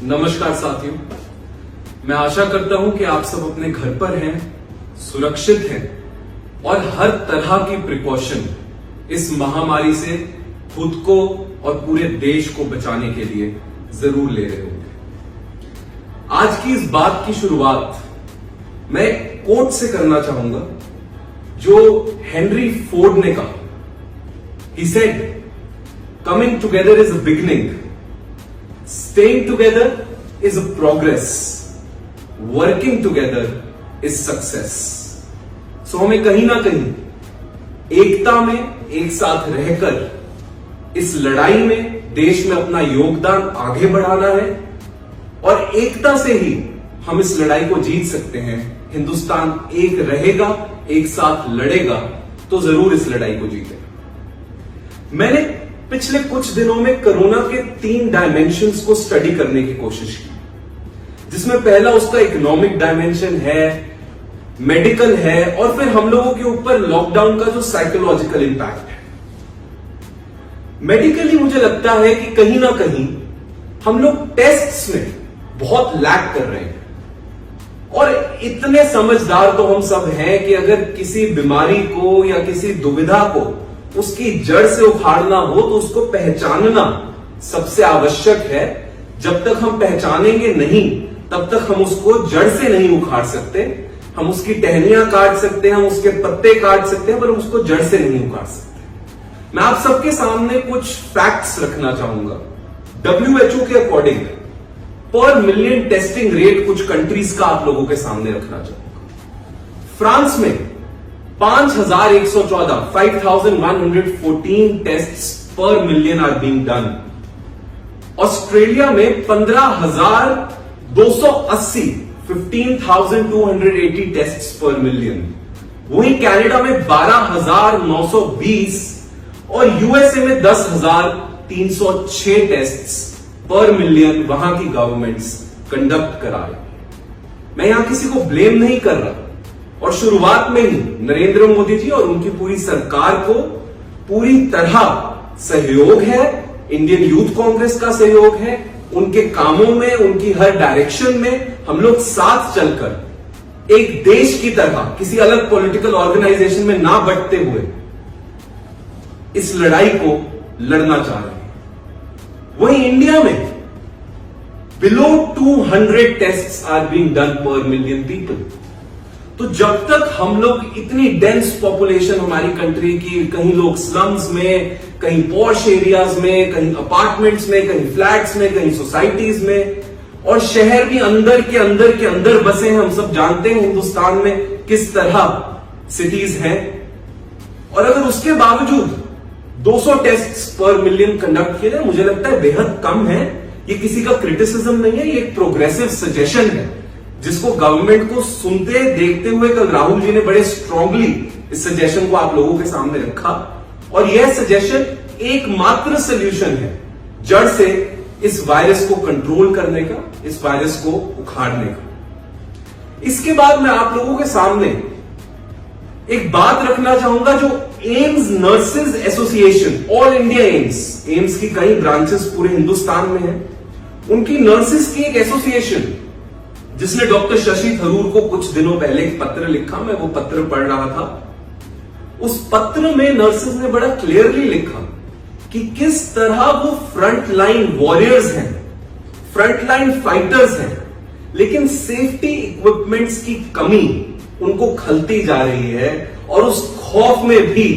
नमस्कार साथियों, मैं आशा करता हूं कि आप सब अपने घर पर हैं, सुरक्षित हैं और हर तरह की प्रिकॉशन इस महामारी से खुद को और पूरे देश को बचाने के लिए जरूर ले रहे होंगे। आज की इस बात की शुरुआत मैं एक कोट से करना चाहूंगा जो हेनरी फोर्ड ने कहा। He said, "Coming together is a beginning. Staying together is a progress. Working together is success." So हमें कहीं ना कहीं एकता में एक साथ रहकर इस लड़ाई में देश में अपना योगदान आगे बढ़ाना है और एकता से ही हम इस लड़ाई को जीत सकते हैं। हिंदुस्तान एक रहेगा, एक साथ लड़ेगा तो जरूर इस लड़ाई को जीतेगा। मैंने पिछले कुछ दिनों में कोरोना के 3 डायमेंशंस को स्टडी करने की कोशिश की, जिसमें पहला उसका इकोनॉमिक डायमेंशन है, मेडिकल है और फिर हम लोगों के ऊपर लॉकडाउन का जो साइकोलॉजिकल इंपैक्ट है। मेडिकली मुझे लगता है कि कहीं ना कहीं हम लोग टेस्ट्स में बहुत लैग कर रहे हैं और इतने समझदार तो हम सब हैं कि अगर किसी बीमारी को या किसी दुविधा को उसकी जड़ से उखाड़ना हो तो उसको पहचानना सबसे आवश्यक है। जब तक हम पहचानेंगे नहीं तब तक हम उसको जड़ से नहीं उखाड़ सकते। हम उसकी टहनियां काट सकते हैं, हम उसके पत्ते काट सकते हैं, पर उसको जड़ से नहीं उखाड़ सकते। मैं आप सबके सामने कुछ फैक्ट्स रखना चाहूंगा। WHO के अकॉर्डिंग पर मिलियन टेस्टिंग रेट कुछ कंट्रीज का आप लोगों के सामने रखना चाहूंगा। फ्रांस में 5,114 tests per million are being done. Australia में 15,280 15,280 टेस्ट्स पर मिलियन। वहीं कनाडा में 12,920 और यूएसए में 10,306 टेस्ट्स पर मिलियन वहां की गवर्नमेंट्स कंडक्ट करा रही। मैं यहां किसी को ब्लेम नहीं कर रहा और शुरुआत में ही नरेंद्र मोदी जी और उनकी पूरी सरकार को पूरी तरह सहयोग है, इंडियन यूथ कांग्रेस का सहयोग है, उनके कामों में, उनकी हर डायरेक्शन में हम लोग साथ चलकर एक देश की तरह किसी अलग पॉलिटिकल ऑर्गेनाइजेशन में ना बंटते हुए इस लड़ाई को लड़ना चाह रहे हैं। वहीं इंडिया में below 200 tests are being done per million people. तो जब तक हम लोग इतनी डेंस पॉपुलेशन हमारी कंट्री की, कहीं लोग स्लम्स में, कहीं पॉश एरियाज में, कहीं अपार्टमेंट्स में, कहीं फ्लैट्स में, कहीं सोसाइटीज में और शहर भी अंदर के अंदर के अंदर बसे हैं। हम सब जानते हैं हिंदुस्तान में किस तरह सिटीज हैं और अगर उसके बावजूद 200 टेस्ट्स पर मिलियन कंडक्ट किए जाए, मुझे लगता है बेहद कम है। ये किसी का क्रिटिसिज्म नहीं है, ये एक प्रोग्रेसिव सजेशन है जिसको गवर्नमेंट को सुनते देखते हुए कल राहुल जी ने बड़े स्ट्रांगली इस सजेशन को आप लोगों के सामने रखा और यह सजेशन एकमात्र सोल्यूशन है जड़ से इस वायरस को कंट्रोल करने का, इस वायरस को उखाड़ने का। इसके बाद मैं आप लोगों के सामने एक बात रखना चाहूंगा जो AIIMS nurses association, all India AIIMS की कई ब्रांचेस पूरे हिंदुस्तान में है, उनकी नर्सेज की एक एसोसिएशन जिसने डॉक्टर शशि थरूर को कुछ दिनों पहले एक पत्र लिखा, मैं वो पत्र पढ़ रहा था। उस पत्र में नर्सेज ने बड़ा क्लियरली लिखा कि किस तरह वो फ्रंट लाइन वॉरियर्स हैं, फ्रंट लाइन फाइटर्स हैं, लेकिन सेफ्टी इक्विपमेंट्स की कमी उनको खलती जा रही है और उस खौफ में भी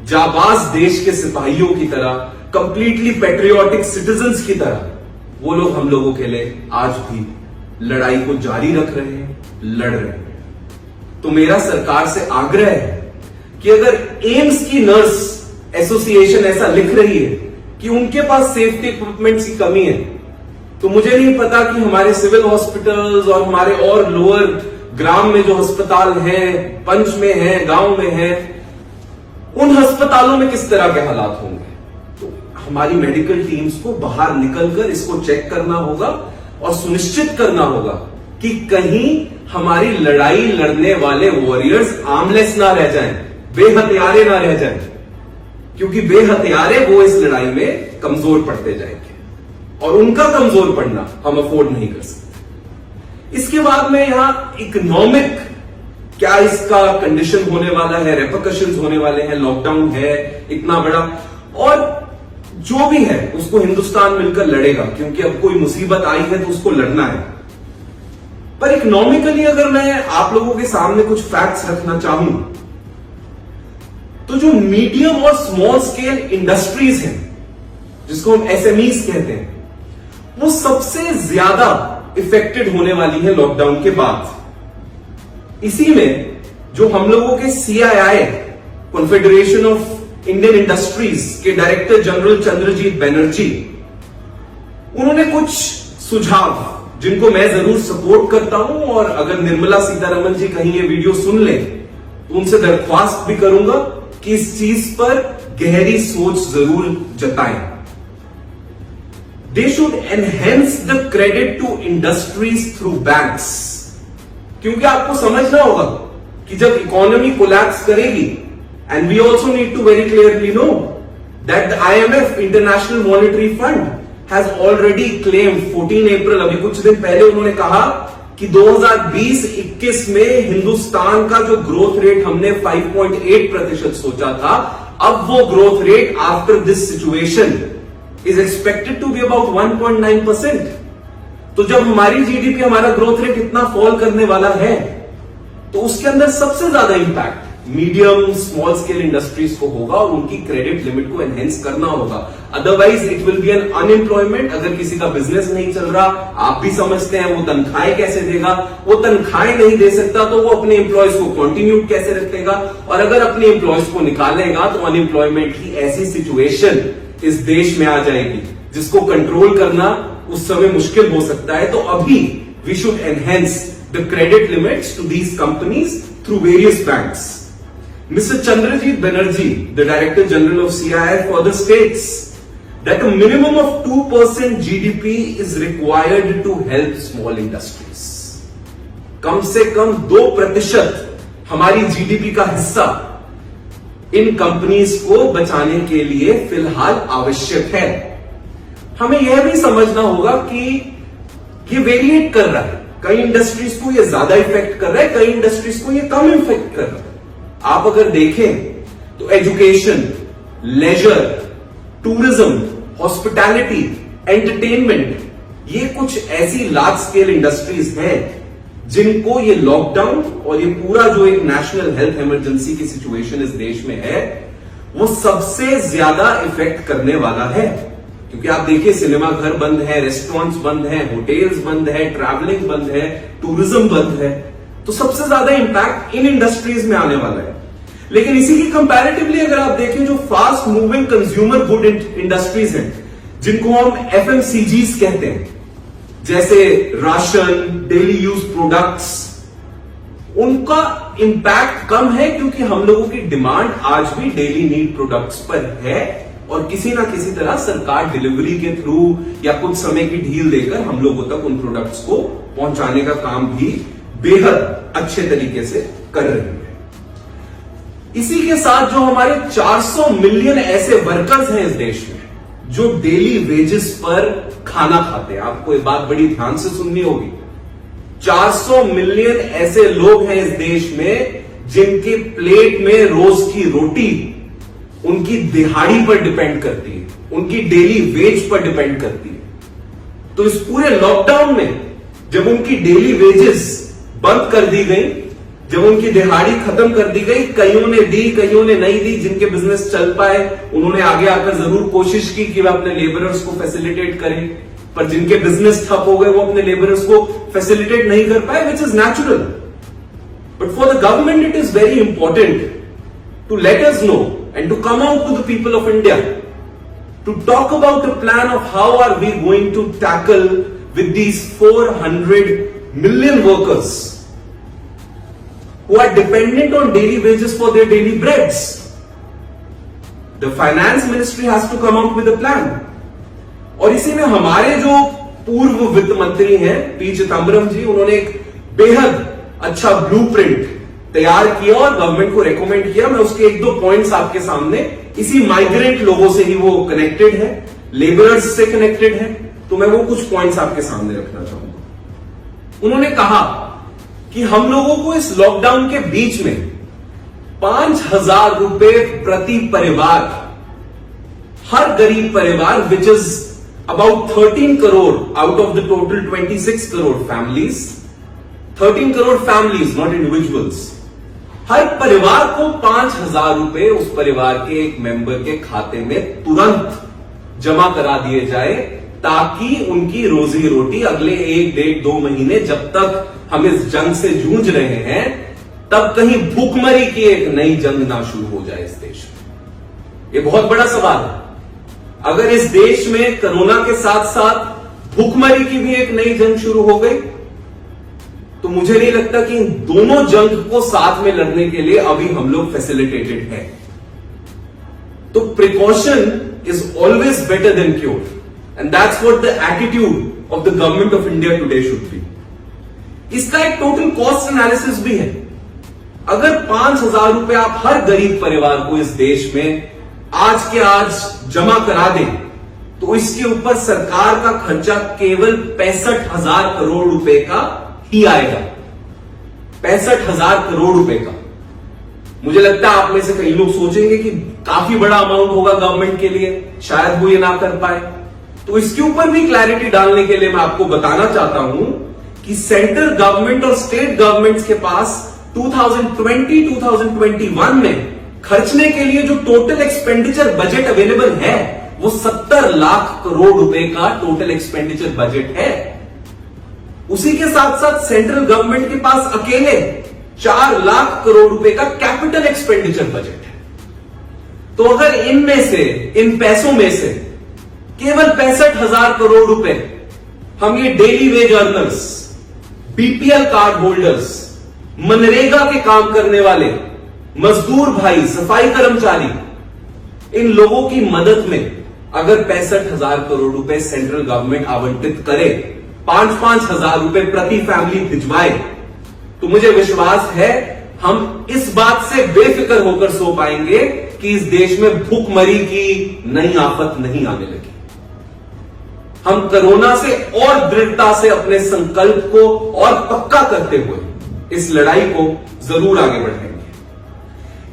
जाबाज देश के सिपाहियों की तरह, कंप्लीटली पेट्रियोटिक सिटीजन्स की तरह वो लोग हम लोगों के लिए आज भी लड़ाई को जारी रख रहे हैं, लड़ रहे हैं। तो मेरा सरकार से आग्रह है कि अगर एम्स की नर्स एसोसिएशन ऐसा लिख रही है कि उनके पास सेफ्टी इक्विपमेंट्स की कमी है, तो मुझे नहीं पता कि हमारे सिविल हॉस्पिटल्स और हमारे और लोअर ग्राम में जो अस्पताल हैं, पंच में हैं, गांव में हैं, उन अस्पतालों में किस तरह के हालात होंगे। तो हमारी मेडिकल टीम्स को बाहर निकलकर इसको चेक करना होगा और सुनिश्चित करना होगा कि कहीं हमारी लड़ाई लड़ने वाले वॉरियर्स आर्मलेस ना रह जाएं, बेहथियारे ना रह जाएं, क्योंकि बेहथियारे वो इस लड़ाई में कमजोर पड़ते जाएंगे। और उनका कमजोर पड़ना हम अफोर्ड नहीं कर सकते। इसके बाद में यहां इकोनॉमिक क्या इसका कंडीशन होने वाला है, रेपरकशंस होने वाले हैं, लॉकडाउन है इतना बड़ा, और जो भी है उसको हिंदुस्तान मिलकर लड़ेगा, क्योंकि अब कोई मुसीबत आई है तो उसको लड़ना है। पर इकोनॉमिकली अगर मैं आप लोगों के सामने कुछ फैक्ट्स रखना चाहूं तो जो मीडियम और स्मॉल स्केल इंडस्ट्रीज हैं, जिसको हम एसएमईज कहते हैं, वो सबसे ज्यादा इफेक्टेड होने वाली है लॉकडाउन के बाद। इसी में जो हम लोगों के CII, confederation of Indian industries के डायरेक्टर जनरल चंद्रजीत बैनर्जी, उन्होंने कुछ सुझाव जिनको मैं जरूर सपोर्ट करता हूं, और अगर निर्मला सीतारमण जी कहीं ये वीडियो सुन ले तो उनसे दरख्वास्त भी करूंगा कि इस चीज पर गहरी सोच जरूर जताएं। They should enhance the credit to industries through banks, क्योंकि आपको समझना होगा कि जब इकोनॉमी कोलैप्स करेगी, and we also need to very clearly know that the IMF, international monetary fund, has already claimed 14 April, अभी कुछ दिन पहले उन्होंने कहा कि 2020-21 में हिंदुस्तान का जो ग्रोथ रेट हमने 5.8% सोचा था, अब वो growth rate after this situation is expected to be about 1.9%। तो जब हमारी जीडीपी, हमारा ग्रोथ रेट इतना फॉल करने वाला है, तो उसके अंदर सबसे ज्यादा impact medium small scale industries को होगा और उनकी क्रेडिट लिमिट को एनहेंस करना होगा। Otherwise it will be an unemployment. अगर किसी का बिजनेस नहीं चल रहा, आप भी समझते हैं, वो तनख्वाहें कैसे देगा? वो तनख्वाहें नहीं दे सकता तो वो अपने एम्प्लॉयज को कंटिन्यू कैसे रखेगा? और अगर अपने एम्प्लॉयज को निकालेगा तो अनएम्प्लॉयमेंट की ऐसी सिचुएशन इस देश में आ जाएगी जिसको कंट्रोल करना उस समय मुश्किल हो सकता है। तो अभी we should enhance the credit limits to these companies through various banks. Mr. Chandrajit Banerjee, the Director General of CII, further states that a minimum of 2% GDP is required to help small industries. कम से कम 2% हमारी GDP का हिस्सा इन companies को बचाने के लिए फिलहाल आवश्यक है। हमें यह भी समझना होगा कि ये वेरिएट कर रहा है, कई इंडस्ट्रीज को ये ज्यादा इफेक्ट कर रहा है, कई इंडस्ट्रीज को ये कम इफेक्ट कर रहा है। आप अगर देखें तो education, leisure, tourism, hospitality, entertainment, ये कुछ ऐसी लार्ज स्केल इंडस्ट्रीज हैं जिनको ये लॉकडाउन और ये पूरा जो एक नेशनल हेल्थ इमरजेंसी की सिचुएशन इस देश में है, वो सबसे ज्यादा इफेक्ट करने वाला है। क्योंकि आप देखिए, सिनेमा घर बंद है, रेस्टोरेंट्स बंद है, होटल्स बंद है, ट्रैवलिंग बंद है, टूरिज्म बंद है, तो सबसे ज्यादा इंपैक्ट इन इंडस्ट्रीज में आने वाला है। लेकिन इसी की कंपैरेटिवली अगर आप देखें, जो fast moving consumer good industries हैं, जिनको हम FMCGs कहते हैं, जैसे राशन, डेली यूज प्रोडक्ट्स, उनका इंपैक्ट कम है क्योंकि हम लोगों की डिमांड आज भी डेली नीड प्रोडक्ट्स पर है और किसी ना किसी तरह सरकार डिलीवरी के थ्रू या कुछ समय की ढील देकर हम लोगों तक उन प्रोडक्ट्स को पहुंचाने का काम भी बेहद अच्छे तरीके से कर रही है। इसी के साथ जो हमारे 400 मिलियन ऐसे वर्कर्स हैं इस देश में जो डेली वेजेस पर खाना खाते हैं, आपको ये बात बड़ी ध्यान से सुननी होगी। 400 मिलियन ऐसे लोग हैं इस देश में जिनके प्लेट में रोज की रोटी उनकी दिहाड़ी पर डिपेंड करती है, उनकी डेली वेज पर डिपेंड करती है। तो इस पूरे लॉकडाउन में जब उनकी डेली वेजेस बंद कर दी गई, जब उनकी दिहाड़ी खत्म कर दी गई, कईयों ने दी, कईयों ने नहीं दी। जिनके बिजनेस चल पाए उन्होंने आगे आकर जरूर कोशिश की कि वे अपने लेबरर्स को फैसिलिटेट करें, पर जिनके बिजनेस ठप हो गए वो अपने लेबरर्स को फैसिलिटेट नहीं कर पाए, which is natural. But for the government it is very important to let us know and to come out to the people of India to talk about a plan of how are we going to tackle with these 400 million workers who are dependent on daily wages for their daily breads. The finance ministry has to come out with a plan. और इसी में हमारे जो पूर्व वित्त मंत्री हैं P Chidambaram जी, उन्होंने एक बेहद अच्छा ब्लूप्रिंट तैयार किया और गवर्नमेंट को रेकमेंड किया। मैं उसके 1-2 पॉइंट्स आपके सामने, इसी माइग्रेंट लोगों से ही वो कनेक्टेड है, लेबरर्स से कनेक्टेड है, तो मैं वो कुछ पॉइंट्स आपके सामने रखना चाहूंगा। उन्होंने कहा कि हम लोगों को इस लॉकडाउन के बीच में 5,000 रुपए प्रति परिवार, हर गरीब परिवार, which is about 13 crore out of the total 26 crore families, 13 crore families, not individuals, हर परिवार को 5,000 रुपए उस परिवार के एक मेंबर के खाते में तुरंत जमा करा दिए जाए, ताकि उनकी रोजी रोटी अगले 1, 1.5, 2 महीने, जब तक हम इस जंग से जूझ रहे हैं, तब कहीं भूखमरी की एक नई जंग ना शुरू हो जाए इस देश में। ये बहुत बड़ा सवाल है। अगर इस देश में कोरोना के साथ साथ भूखमरी की भी एक नई जंग शुरू हो गई, तो मुझे नहीं लगता कि इन दोनों जंग को साथ में लड़ने के लिए अभी हम लोग फैसिलिटेटेड हैं। तो precaution is always better than cure, and that's what the attitude of the government of India today should be. इसका एक टोटल कॉस्ट एनालिसिस भी है। अगर 5,000 रुपए आप हर गरीब परिवार को इस देश में आज के आज जमा करा दें, तो इसके ऊपर सरकार का खर्चा केवल 65,000 करोड़ रुपए का ही आएगा। 65,000 करोड़ रुपए का। मुझे लगता है आप में से कई लोग सोचेंगे कि काफी बड़ा अमाउंट होगा गवर्नमेंट के लिए, शायद वो ये ना कर पाए। तो इसके ऊपर भी क्लैरिटी डालने के लिए मैं आपको बताना चाहता हूं कि सेंट्रल गवर्नमेंट और स्टेट गवर्नमेंट्स के पास 2020-2021 में खर्चने के लिए जो टोटल एक्सपेंडिचर बजट अवेलेबल है, वो 70 लाख करोड़ रुपए का टोटल एक्सपेंडिचर बजट है। उसी के साथ साथ सेंट्रल गवर्नमेंट के पास अकेले 4 लाख करोड़ रुपए का कैपिटल एक्सपेंडिचर बजट है। तो अगर इनमें से, इन पैसों में से केवल 65,000 करोड़ रुपए हम ये daily veg earners, BPL card holders, MNREGA के काम करने वाले मजदूर भाई, सफाई कर्मचारी, इन लोगों की मदद में अगर 65,000 करोड़ रुपए सेंट्रल गवर्नमेंट आवंटित करे, 5,000 रुपए प्रति फैमिली भिजवाए, तो मुझे विश्वास है हम इस बात से बेफिक्र होकर सो पाएंगे कि इस देश में भूखमरी की नई आफत नहीं आने लगी। हम कोरोना से और दृढ़ता से अपने संकल्प को और पक्का करते हुए इस लड़ाई को जरूर आगे बढ़ाएंगे।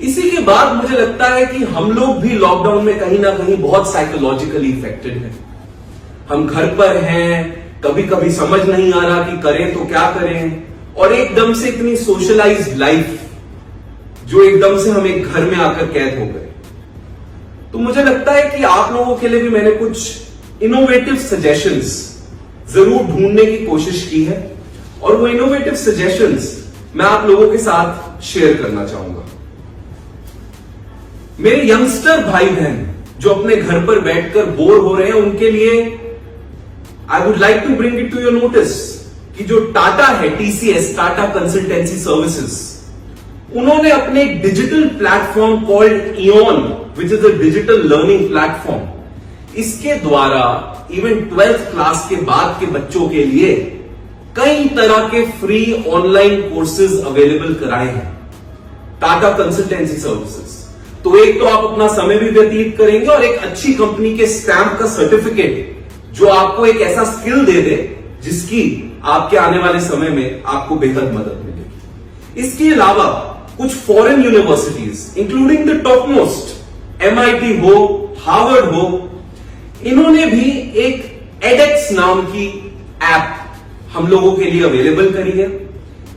इसी के बाद मुझे लगता है कि हम लोग भी लॉकडाउन में कहीं ना कहीं बहुत साइकोलॉजिकली इफेक्टेड हैं। हम घर पर हैं, कभी कभी समझ नहीं आ रहा कि करें तो क्या करें, और एकदम से इतनी सोशलाइज्ड लाइफ, जो एकदम से हम एक घर में आकर कैद हो गए। तो मुझे लगता है कि आप लोगों के लिए भी मैंने कुछ इनोवेटिव सजेशंस जरूर ढूंढने की कोशिश की है, और वो इनोवेटिव सजेशंस मैं आप लोगों के साथ शेयर करना चाहूंगा। मेरे यंगस्टर भाई बहन जो अपने घर पर बैठकर बोर हो रहे हैं, उनके लिए I would like to bring it to your notice कि जो टाटा है, टीसीएस, टाटा कंसल्टेंसी सर्विसेज, उन्होंने अपने एक digital platform called Ian, which is a digital learning platform, इसके द्वारा इवन 12th क्लास के बाद के बच्चों के लिए कई तरह के फ्री ऑनलाइन कोर्सेज अवेलेबल कराए हैं। Tata consultancy services. तो एक तो आप अपना समय भी व्यतीत करेंगे, और एक अच्छी कंपनी के स्टैम्प का सर्टिफिकेट जो आपको एक ऐसा स्किल दे दे जिसकी आपके आने वाले समय में आपको बेहद मदद मिलेगी। इसके अलावा कुछ foreign universities, including the top most MIT हो, हार्वर्ड हो, इन्होंने भी एक एडेक्स नाम की ऐप हम लोगों के लिए अवेलेबल करी है,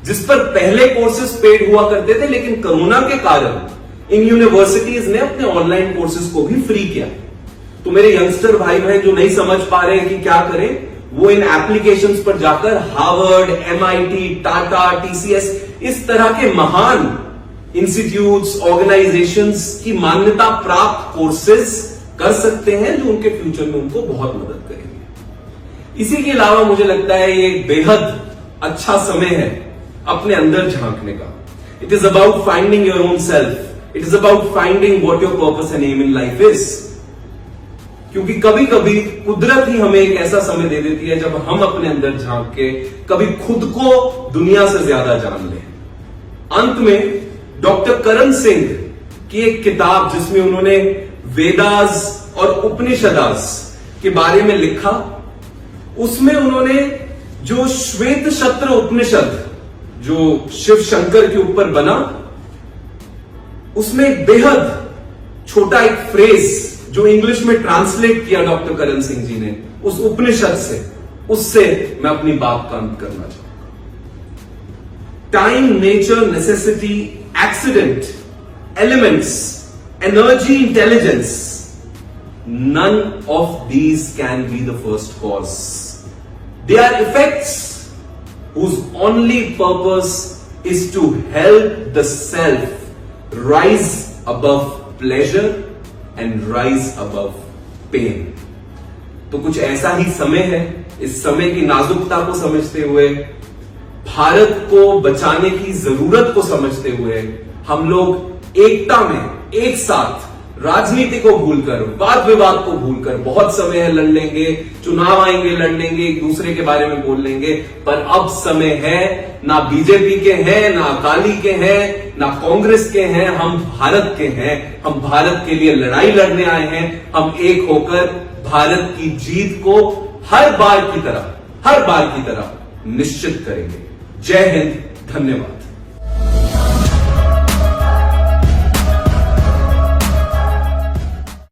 जिस पर पहले कोर्सेज पेड हुआ करते थे, लेकिन कोरोना के कारण इन यूनिवर्सिटीज ने अपने ऑनलाइन कोर्सेज को भी फ्री किया। तो मेरे यंगस्टर भाई बहन जो नहीं समझ पा रहे हैं कि क्या करें, वो इन एप्लीकेशंस पर जाकर हार्वर्ड, MIT, टाटा, TCS, इस तरह के महान इंस्टीट्यूट्स, ऑर्गेनाइजेशंस की मान्यता प्राप्त कोर्सेज कर सकते हैं, जो उनके फ्यूचर में उनको बहुत मदद करेंगे। इसी के अलावा मुझे लगता है ये एक बेहद अच्छा समय है अपने अंदर झांकने का। It is about finding your own self, it is about finding what your purpose and aim in life is. क्योंकि कभी कभी कुदरत ही हमें एक ऐसा समय दे देती है जब हम अपने अंदर झांक के कभी खुद को दुनिया से ज्यादा जान लें। अंत में डॉक्टर करण सिंह की एक किताब, जिसमें उन्होंने वेदास और उपनिषदास के बारे में लिखा, उसमें उन्होंने जो श्वेत शत्र उपनिषद जो शिव शंकर के ऊपर बना, उसमें एक बेहद छोटा एक फ्रेज जो इंग्लिश में ट्रांसलेट किया डॉक्टर करण सिंह जी ने उस उपनिषद से, उससे मैं अपनी बात का अंत करना चाहूंगा। Time, nature, necessity, accident, elements, energy, intelligence, none of these can be the first cause. They are effects whose only purpose is to help the self rise above pleasure and rise above pain. तो कुछ ऐसा ही समय है, इस समय की नाजुकता को समझते हुए, भारत को बचाने की जरूरत को समझते हुए, हम लोग एकता में एक साथ राजनीति को भूलकर, वाद विवाद को भूलकर, बहुत समय है लड़ लेंगे, चुनाव आएंगे लड़ लेंगे, एक दूसरे के बारे में बोल लेंगे, पर अब समय है, ना बीजेपी के हैं, ना अकाली के हैं, ना कांग्रेस के हैं, हम भारत के हैं। हम भारत के लिए लड़ाई लड़ने आए हैं। हम एक होकर भारत की जीत को हर बार की तरह निश्चित करेंगे। जय हिंद, धन्यवाद।